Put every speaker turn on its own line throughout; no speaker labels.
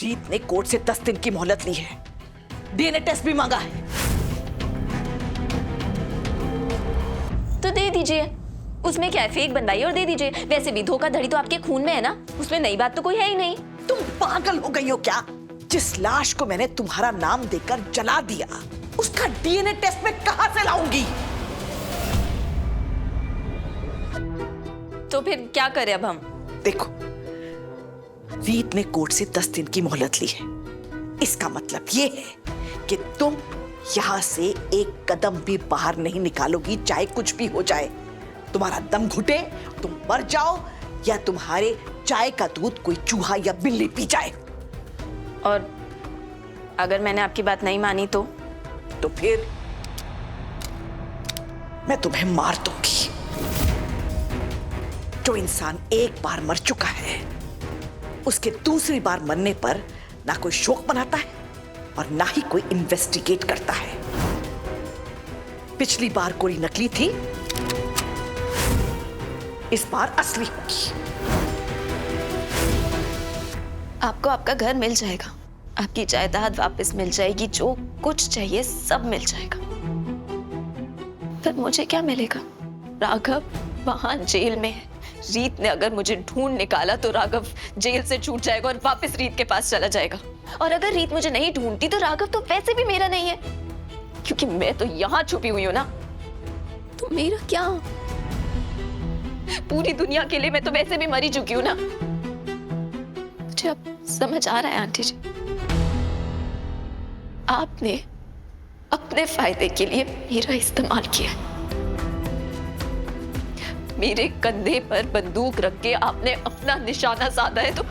रीत ने कोर्ट से 10 दिन की मोहलत ली है, डीएनए टेस्ट भी मांगा है।
तो दे दीजिए, उसमें क्या है, फेक बनवाइए और दे दीजिए। वैसे भी धोखाधड़ी तो आपके खून में है ना, उसमें नई बात तो कोई है ही नहीं।
तुम पागल हो गई हो क्या? जिस लाश को मैंने तुम्हारा नाम देकर जला दिया, उसका डीएनए टेस्ट मैं कहां से लाऊंगी?
तो फिर क्या करें अब हम?
देखो, रीत ने कोर्ट से 10 दिन की मोहलत ली है। इसका मतलब ये है कि तुम यहां से एक कदम भी बाहर नहीं निकालोगी, चाहे कुछ भी हो जाए। तुम्हारा दम घुटे, तुम मर जाओ, या तुम्हारे चाय का दूध कोई चूहा या बिल्ली पी जाए।
और अगर मैंने आपकी बात नहीं मानी तो
फिर मैं तुम्हें मार दूंगी। जो इंसान एक बार मर चुका है, उसके दूसरी बार मरने पर ना कोई शोक मनाता है और ना ही कोई इन्वेस्टिगेट करता है। पिछली बार कोई नकली थी, इस बार असली होगी।
आपको आपका घर मिल जाएगा, आपकी जायदाद वापस मिल जाएगी, जो कुछ चाहिए सब मिल जाएगा। पर मुझे क्या मिलेगा? राघव वहां जेल में है। रीत ने अगर मुझे ढूंढ निकाला तो राघव जेल से छूट जाएगा और वापस रीत के पास चला जाएगा। और अगर रीत मुझे नहीं ढूंढती तो राघव तो वैसे भी मेरा नहीं है, क्योंकि मैं तो यहाँ छुपी हुई हूँ ना। तो मेरा क्या? पूरी दुनिया के लिए मैं तो वैसे भी मरी चुकी हूँ ना। मुझे अब समझ आ रहा है आंटी जी, आपने अपने फायदे के लिए मेरा इस्तेमाल किया। मेरे कंधे पर बंदूक रख के आपने अपना निशाना साधा है, तो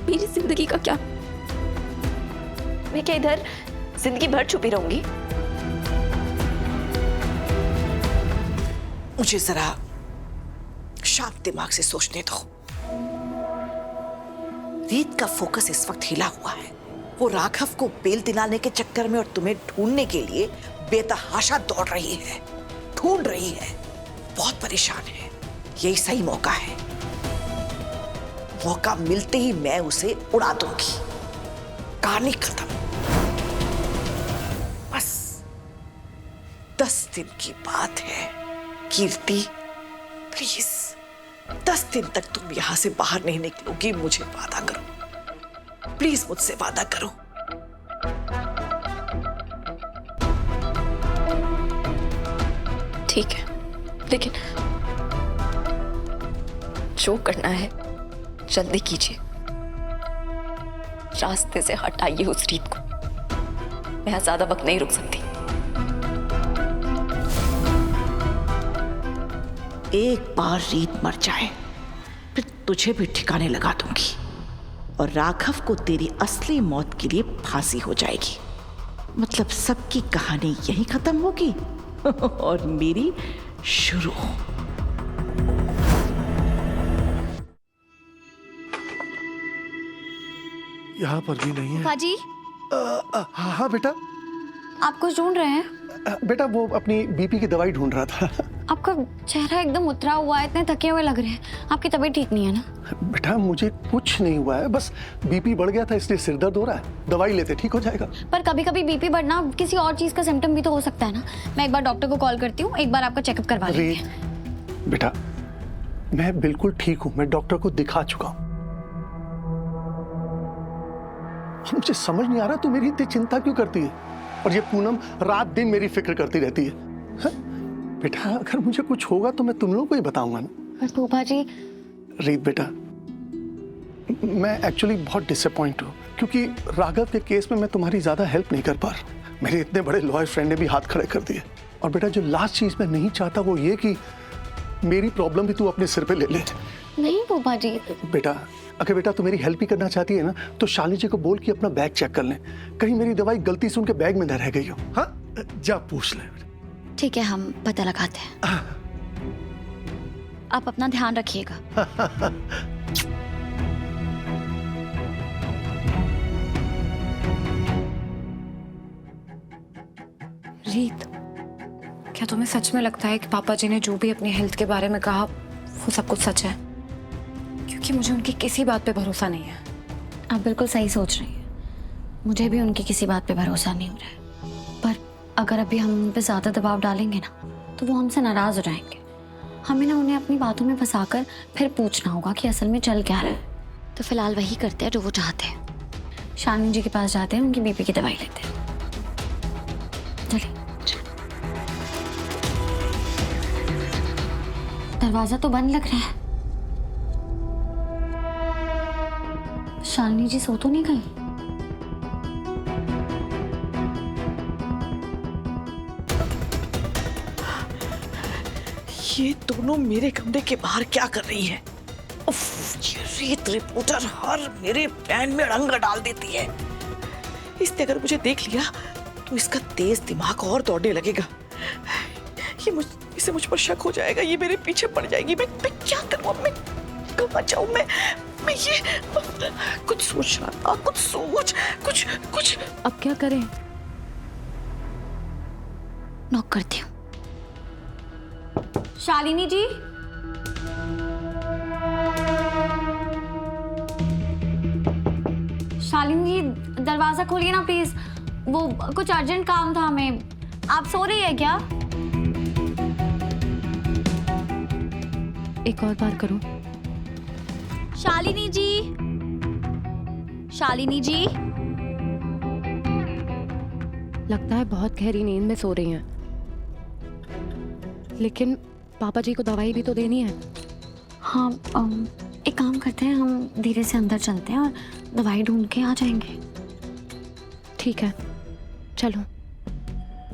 मेरी जिंदगी का क्या? मैं क्या इधर जिंदगी भर छुपी रहूंगी?
मुझे जरा शांत दिमाग से सोचने दो। रीत का फोकस इस वक्त हिला हुआ है। वो राघव को बेल दिलाने के चक्कर में और तुम्हें ढूंढने के लिए बेतहाशा दौड़ रही है, ढूंढ रही है, बहुत परेशान है। यही सही मौका है। मौका मिलते ही मैं उसे उड़ा दूंगी। कहानी खत्म। बस 10 दिन की बात है। कीर्ति, प्लीज 10 दिन तक तुम यहां से बाहर नहीं निकलोगी। मुझे वादा करो, प्लीज मुझसे वादा करो।
ठीक है, लेकिन जो करना है जल्दी कीजिए। रास्ते से हटाइए उस रीत को। मैं ज्यादा वक्त नहीं रुक सकती।
एक बार रीत मर जाए, फिर तुझे भी ठिकाने लगा दूंगी और राघव को तेरी असली मौत के लिए फांसी हो जाएगी। मतलब सबकी कहानी यहीं खत्म होगी और मेरी शुरू।
यहाँ पर भी नहीं है।
पाजी,
हाँ हाँ बेटा।
आप कुछ ढूंढ रहे हैं?
बेटा वो अपनी बीपी की दवाई ढूंढ रहा था।
आपका चेहरा एकदम उतरा हुआ है, इतने थके हुए लग रहे हैं। आपकी तबीयत ठीक नहीं है ना?
बेटा मुझे कुछ नहीं हुआ है, बस बीपी बढ़ गया था इसलिए सिर दर्द हो रहा है। दवाई लेते ठीक हो जाएगा।
पर कभी कभी बीपी बढ़ना किसी और चीज का सिम्टम भी तो हो सकता है ना। मैं एक बार डॉक्टर को कॉल करती हूँ, एक बार आपका चेकअप करवा लेंगे।
बेटा मैं बिल्कुल ठीक हूँ, मैं डॉक्टर को दिखा चुका हूँ। मुझे समझ नहीं आ रहा तू मेरी इतनी चिंता क्यों करती है, और ये पूनम रात दिन मेरी फिक्र करती रहती है। हा? बेटा अगर मुझे कुछ होगा तो मैं तुम लोगों को ही बताऊंगा ना।
फूफा जी।
रीत बेटा, मैं एक्चुअली बहुत डिसअपॉइंट हूँ क्योंकि राघव के केस में मैं तुम्हारी ज्यादा हेल्प नहीं कर पा रहा। मेरे इतने बड़े लॉयर फ्रेंड ने भी हाथ खड़े कर दिए। और बेटा जो लास्ट चीज मैं नहीं चाहता वो ये कि मेरी प्रॉब्लम भी तू अपने सिर पे ले ले।
नहीं फूफा जी।
बेटा अगर बेटा तू मेरी हेल्प ही करना चाहती है ना तो शालिनी जी को बोल कि अपना बैग चेक कर लें, कहीं मेरी दवाई गलती से उनके बैग में न रह गई हो। हाँ जा पूछ ले।
ठीक है, हम पता लगाते हैं। आप अपना ध्यान रखिएगा।
रीत, क्या तुम्हें सच में लगता है कि पापा जी ने जो भी अपनी हेल्थ के बारे में कहा वो सब कुछ सच है? क्योंकि मुझे उनकी किसी बात पे भरोसा नहीं है।
आप बिल्कुल सही सोच रही हैं। मुझे भी उनकी किसी बात पे भरोसा नहीं हो रहा है। पर अगर अभी हम उन पे ज़्यादा दबाव डालेंगे ना तो वो हमसे नाराज़ हो जाएंगे। हमें ना उन्हें अपनी बातों में फंसाकर फिर पूछना होगा कि असल में चल क्या रहा है। तो फिलहाल वही करते हैं जो वो चाहते हैं। शालिनी जी के पास जाते हैं, उनकी बीपी की दवाई लेते हैं। चलिए। दरवाजा तो बंद लग रहा है। शालिनी जी सो तो नहीं गई?
ये दोनों मेरे कमरे के बाहर क्या कर रही है? उफ, ये रीत रिपोर्टर हर मेरे प्लान में रंग डाल देती है। इसने अगर मुझे देख लिया तो इसका तेज दिमाग और दौड़ने लगेगा। इसे मुझ पर शक हो जाएगा, ये मेरे पीछे पड़ जाएगी। मैं क्या करूं अब? मैं कहाँ जाऊं? मैं ये कुछ सोच रहा था, कुछ
अब क्या करें?
नॉक करती हूँ। शालिनी जी, शालिनी जी दरवाजा खोलिए ना प्लीज। वो कुछ अर्जेंट काम था हमें। आप सो रही है क्या?
एक और बार करो।
शालिनी जी, शालिनी जी।
लगता है बहुत गहरी नींद में सो रही हैं। लेकिन पापा जी को दवाई भी तो देनी है।
हाँ, एक काम करते हैं, हम धीरे से अंदर चलते हैं और दवाई ढूंढ के आ जाएंगे।
ठीक है, चलो।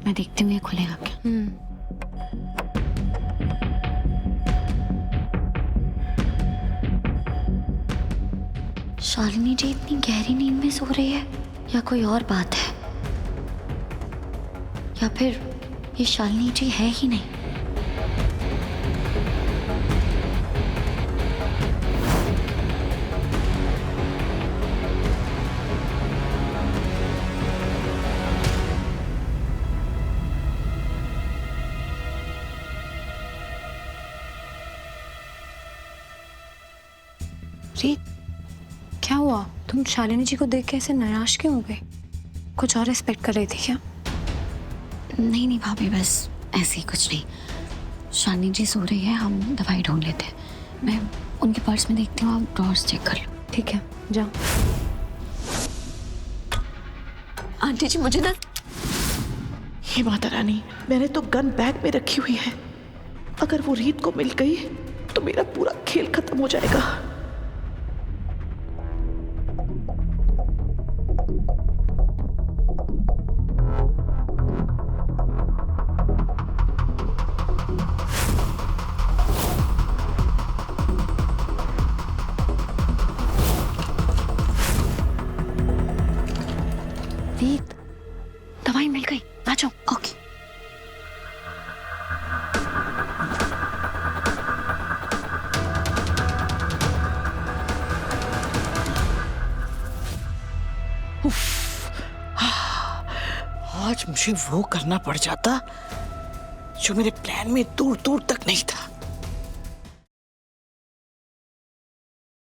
मैं देखती हूँ ये खुलेगा क्या। शालिनी जी इतनी गहरी नींद में सो रही है या कोई और बात है, या फिर ये शालिनी जी है ही नहीं।
रीत, क्या हुआ? तुम शालिनी जी को देख के ऐसे निराश क्यों हो गए? कुछ और एक्सपेक्ट कर रही थी क्या?
नहीं नहीं भाभी, बस ऐसे ही कुछ नहीं। शालिनी जी सो रही है, हम दवाई ढूंढ लेते हैं। मैं उनके पर्स में देखती हूँ, आप ड्रॉर्स चेक कर लो।
ठीक है, जाओ।
आंटी जी मुझे ना,
हे माता रानी, मैंने तो गन बैग में रखी हुई है। अगर वो रीत को मिल गई तो मेरा पूरा खेल खत्म हो जाएगा।
रीत, दवाई मिल गई, आ जाओ। ओके।
आज मुझे वो करना पड़ जाता जो मेरे प्लान में दूर दूर तक नहीं था।